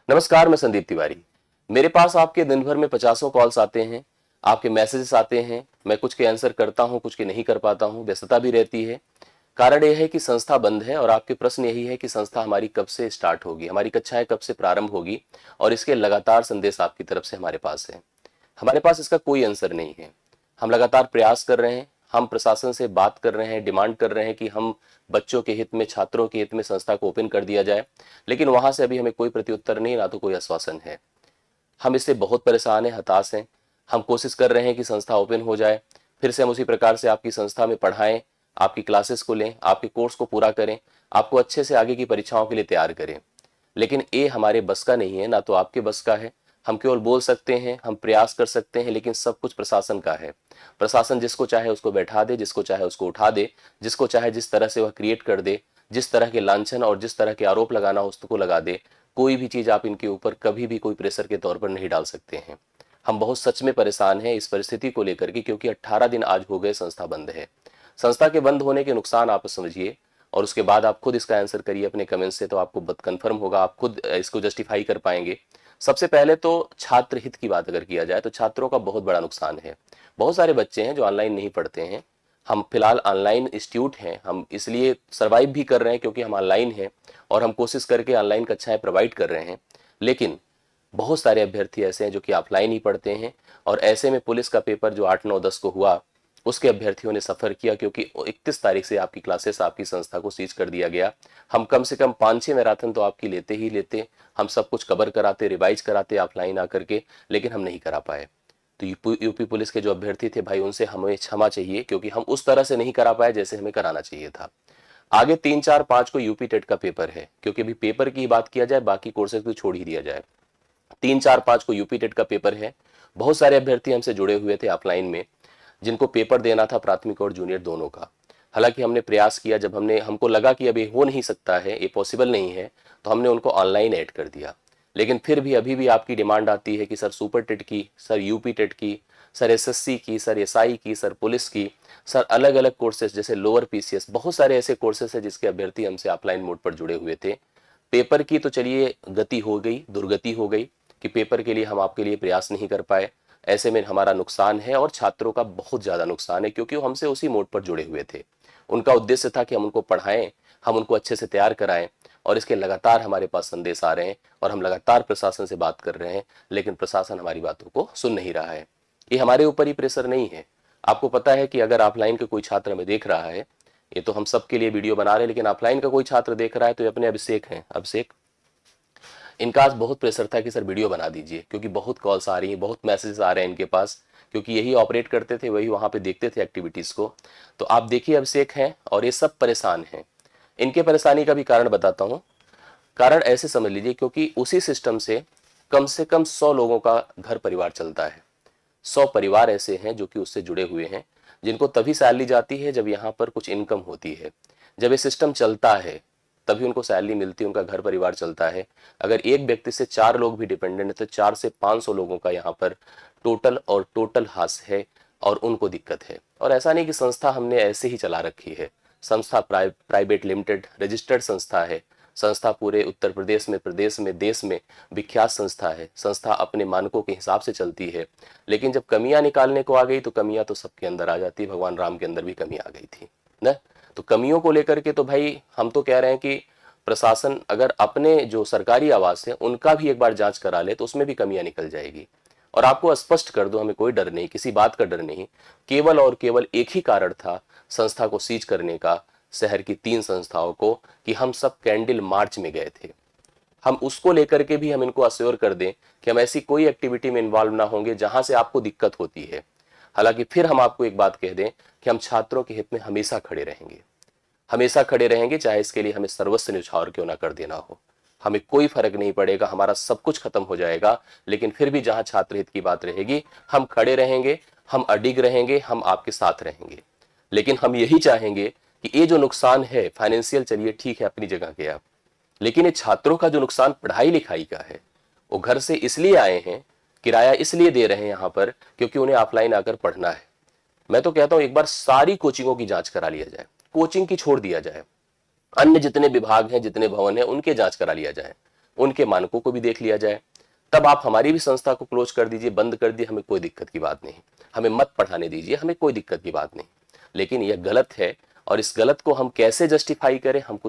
नमस्कार, मैं संदीप तिवारी। मेरे पास आपके दिन भर में पचासों कॉल्स आते हैं, आपके मैसेजेस आते हैं। मैं कुछ के आंसर करता हूं, कुछ के नहीं कर पाता हूं, व्यस्तता भी रहती है। कारण यह है कि संस्था बंद है और आपके प्रश्न यही है कि संस्था हमारी कब से स्टार्ट होगी, हमारी कक्षाएं कब से प्रारंभ होगी। और इसके लगातार संदेश आपकी तरफ से हमारे पास है। हमारे पास इसका कोई आंसर नहीं है। हम लगातार प्रयास कर रहे हैं, हम प्रशासन से बात कर रहे हैं, डिमांड कर रहे हैं कि हम बच्चों के हित में, छात्रों के हित में संस्था को ओपन कर दिया जाए। लेकिन वहां से अभी हमें कोई प्रत्युत्तर नहीं, ना तो कोई आश्वासन है। हम इससे बहुत परेशान हैं, हताश हैं। हम कोशिश कर रहे हैं कि संस्था ओपन हो जाए, फिर से हम उसी प्रकार से आपकी संस्था में पढ़ाएं, आपकी क्लासेस को लें, आपके कोर्स को पूरा करें, आपको अच्छे से आगे की परीक्षाओं के लिए तैयार करें। लेकिन ये हमारे बस का नहीं है, ना तो आपके बस का है। हम केवल बोल सकते हैं, हम प्रयास कर सकते हैं, लेकिन सब कुछ प्रशासन का है। प्रशासन जिसको चाहे उसको बैठा दे, जिसको चाहे उसको उठा दे, जिसको चाहे जिस तरह से वह क्रिएट कर दे, जिस तरह के लांछन और जिस तरह के आरोप लगाना हो उसको लगा दे। कोई भी चीज आप इनके ऊपर कभी भी कोई प्रेशर के तौर पर नहीं डाल सकते हैं। हम बहुत सच में परेशान हैं इस परिस्थिति को लेकर के, क्योंकि 18 दिन आज हो गए संस्था बंद है। संस्था के बंद होने के नुकसान आप समझिए और उसके बाद आप खुद इसका आंसर करिए अपने कमेंट से, तो आपको कन्फर्म होगा, आप खुद इसको जस्टिफाई कर पाएंगे। सबसे पहले तो छात्र हित की बात अगर किया जाए तो छात्रों का बहुत बड़ा नुकसान है। बहुत सारे बच्चे हैं जो ऑनलाइन नहीं पढ़ते हैं। हम फिलहाल ऑनलाइन इंस्टीट्यूट हैं, हम इसलिए सरवाइव भी कर रहे हैं क्योंकि हम ऑनलाइन हैं और हम कोशिश करके ऑनलाइन कक्षाएं प्रोवाइड कर रहे हैं। लेकिन बहुत सारे अभ्यर्थी ऐसे हैं जो कि ऑफलाइन ही पढ़ते हैं और ऐसे में पुलिस का पेपर जो 8, 9, 10 को हुआ उसके अभ्यर्थियों ने सफर किया, क्योंकि 31 तारीख से आपकी क्लासेस, आपकी संस्था को सीज कर दिया गया। हम कम से कम 5-6 मैराथन तो आपकी लेते ही लेते, हम सब कुछ कवर कराते, रिवाइज कराते ऑफलाइन आकर के, लेकिन हम नहीं करा पाए। तो यूपी पुलिस के जो अभ्यर्थी थे भाई, उनसे हमें क्षमा चाहिए, क्योंकि हम उस तरह से नहीं करा पाए जैसे हमें कराना चाहिए था। आगे 3, 4, 5 को यूपी टेट का पेपर है, क्योंकि अभी पेपर की बात किया जाए, बाकी कोर्सेज को छोड़ ही दिया जाए। 3, 4, 5 को यूपी टेट का पेपर है। बहुत सारे अभ्यर्थी हमसे जुड़े हुए थे ऑफलाइन में, जिनको पेपर देना था प्राथमिक और जूनियर दोनों का। हालांकि हमने प्रयास किया, जब हमको लगा कि अब ये हो नहीं सकता है, ये पॉसिबल नहीं है, तो हमने उनको ऑनलाइन ऐड कर दिया। लेकिन फिर भी अभी भी आपकी डिमांड आती है कि सर सुपर टेट की, सर यूपी टेट की, सर एसएससी की, सर एसआई की, सर पुलिस की, सर अलग अलग कोर्सेज जैसे लोअर पीसीएस, बहुत सारे ऐसे कोर्सेज है जिसके अभ्यर्थी हमसे ऑफलाइन मोड पर जुड़े हुए थे। पेपर की तो चलिए गति हो गई, दुर्गति हो गई कि पेपर के लिए हम आपके लिए प्रयास नहीं कर पाए। ऐसे में हमारा नुकसान है और छात्रों का बहुत ज्यादा नुकसान है, क्योंकि वो हमसे उसी मोड पर जुड़े हुए थे। उनका उद्देश्य था कि हम उनको पढ़ाएं, हम उनको अच्छे से तैयार कराएं। और इसके लगातार हमारे पास संदेश आ रहे हैं और हम लगातार प्रशासन से बात कर रहे हैं, लेकिन प्रशासन हमारी बातों को सुन नहीं रहा है। ये हमारे ऊपर ही प्रेशर नहीं है। आपको पता है कि अगर ऑफलाइन का कोई छात्र हमें देख रहा है, ये तो हम सबके लिए वीडियो बना रहे हैं, लेकिन ऑफलाइन का कोई छात्र देख रहा है तो ये अपने अभिषेक हैं। अभिषेक, इनका आज बहुत प्रेशर था कि सर वीडियो बना दीजिए, क्योंकि बहुत कॉल्स आ रही हैं, बहुत मैसेजेस आ रहे हैं इनके पास, क्योंकि यही ऑपरेट करते थे, वही वहां पे देखते थे एक्टिविटीज को। तो आप देखिए अभिषेक हैं और ये सब परेशान हैं। इनके परेशानी का भी कारण बताता हूँ। कारण ऐसे समझ लीजिए, क्योंकि उसी सिस्टम से कम 100 लोगों का घर परिवार चलता है। 100 परिवार ऐसे हैं जो कि उससे जुड़े हुए हैं, जिनको तभी सैलरी जाती है जब यहाँ पर कुछ इनकम होती है। जब ये सिस्टम चलता है तभी उनको सैलरी मिलती है, उनका घर परिवार चलता है। अगर एक व्यक्ति से 4 लोग भी डिपेंडेंट है तो 4 से 500 लोगों का यहाँ पर टोटल हास है और उनको दिक्कत है। और ऐसा नहीं कि संस्था हमने ऐसे ही चला रखी है। संस्था प्राइवेट लिमिटेड रजिस्टर्ड संस्था है। संस्था पूरे उत्तर प्रदेश में, प्रदेश में, देश में विख्यात संस्था है। संस्था अपने मानकों के हिसाब से चलती है। लेकिन जब कमियां निकालने को आ गई तो कमियां तो सबके अंदर आ जाती। भगवान राम के अंदर भी कमी आ गई थी ना। तो कमियों को लेकर के तो भाई हम तो कह रहे हैं कि प्रशासन अगर अपने जो सरकारी आवास है उनका भी एक बार जांच करा ले तो उसमें भी कमियां निकल जाएगी। और आपको स्पष्ट कर दो, हमें कोई डर नहीं, किसी बात का डर नहीं। केवल और केवल एक ही कारण था संस्था को सीज करने का, शहर की 3 संस्थाओं को, कि हम सब कैंडल मार्च में गए थे। हम उसको लेकर के भी हम इनको अश्योर कर दें कि हम ऐसी कोई एक्टिविटी में इन्वॉल्व ना होंगे जहां से आपको दिक्कत होती है। हालांकि फिर हम आपको एक बात कह दें कि हम छात्रों के हित में हमेशा खड़े रहेंगे, हमेशा खड़े रहेंगे, चाहे इसके लिए हमें सर्वस्व न्यौछावर क्यों ना कर देना हो। हमें कोई फर्क नहीं पड़ेगा, हमारा सब कुछ खत्म हो जाएगा, लेकिन फिर भी जहां छात्र हित की बात रहेगी हम खड़े रहेंगे, हम अडिग रहेंगे, हम आपके साथ रहेंगे। लेकिन हम यही चाहेंगे कि ये जो नुकसान है फाइनेंशियल, चलिए ठीक है अपनी जगह गया, लेकिन ये छात्रों का जो नुकसान पढ़ाई लिखाई का है, वो घर से इसलिए आए हैं, किराया इसलिए दे रहे हैं यहाँ पर क्योंकि उन्हें ऑफलाइन आकर पढ़ना है। मैं तो कहता हूं एक बार सारी कोचिंगों की जांच करा लिया जाए, कोचिंग की छोड़ दिया जाए, अन्य जितने विभाग हैं, जितने भवन हैं, उनके जांच करा लिया जाए। उनके मानकों को भी देख लिया जाए। तब आप हमारी भी संस्था को क्लोज कर दीजिए, बंद कर दिए, हमें कोई दिक्कत की बात नहीं, हमें मत पढ़ाने दीजिए, हमें कोई दिक्कत की बात नहीं। लेकिन यह गलत है और इस गलत को हम कैसे जस्टिफाई करें, हमें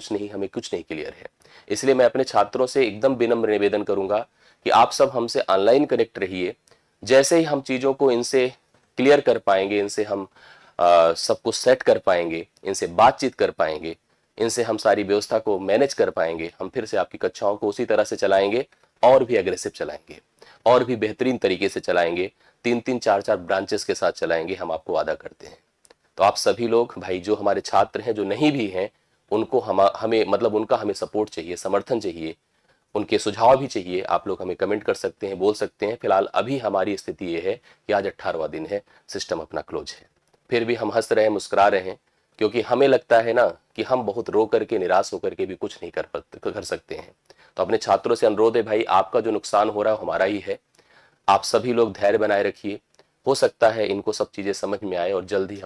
कुछ नहीं क्लियर है। इसलिए मैं अपने छात्रों से एकदम विनम्र निवेदन करूंगा कि आप सब हमसे ऑनलाइन कनेक्ट रहिए। जैसे ही हम चीजों को इनसे क्लियर कर पाएंगे, इनसे हम सब कुछ सेट कर पाएंगे, इनसे बातचीत कर पाएंगे, इनसे हम सारी व्यवस्था को मैनेज कर पाएंगे, हम फिर से आपकी कक्षाओं को उसी तरह से चलाएंगे और भी एग्रेसिव चलाएंगे और भी बेहतरीन तरीके से चलाएंगे, 3-3 4-4 ब्रांचेस के साथ चलाएंगे, हम आपको वादा करते हैं। तो आप सभी लोग भाई, जो हमारे छात्र हैं, जो नहीं भी हैं, उनको हमें मतलब उनका हमें सपोर्ट चाहिए, समर्थन चाहिए, उनके सुझाव भी चाहिए। आप लोग हमें कमेंट कर सकते हैं, बोल सकते हैं। फिलहाल अभी हमारी स्थिति ये है कि आज 18वां दिन है, सिस्टम अपना क्लोज है। फिर भी हम हंस रहे हैं, मुस्कुरा रहे हैं, क्योंकि हमें लगता है ना कि हम बहुत रो करके, निराश होकर के भी कुछ नहीं कर सकते हैं। तो अपने छात्रों से अनुरोध है भाई, आपका जो नुकसान हो रहा है हमारा ही है। आप सभी लोग धैर्य बनाए रखिए। हो सकता है इनको सब चीजें समझ में आए और जल्द ही